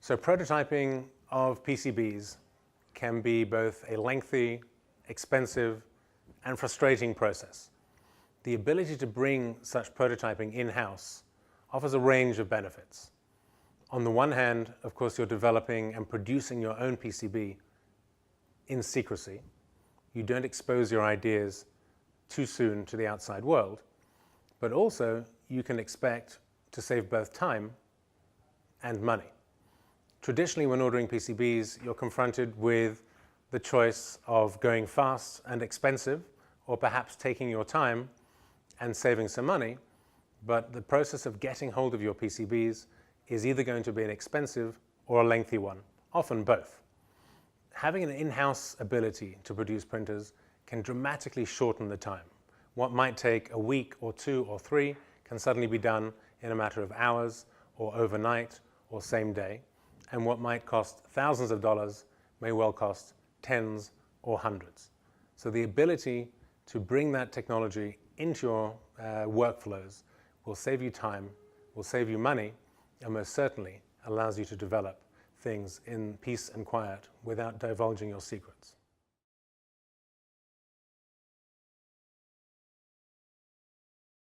So prototyping of PCBs can be both a lengthy, expensive, and frustrating process. The ability to bring such prototyping in-house offers a range of benefits. On the one hand, of course, you're developing and producing your own PCB in secrecy. You don't expose your ideas too soon to the outside world, but also you can expect to save both time and money. Traditionally, when ordering PCBs, you're confronted with the choice of going fast and expensive, or perhaps taking your time and saving some money, but the process of getting hold of your PCBs is either going to be an expensive or a lengthy one, often both. Having an in-house ability to produce printers can dramatically shorten the time. What might take a week or 2 or 3 can suddenly be done in a matter of hours or overnight or same day, and what might cost thousands of dollars may well cost tens or hundreds. So the ability to bring that technology into your workflows will save you time, will save you money, and most certainly allows you to develop things in peace and quiet without divulging your secrets.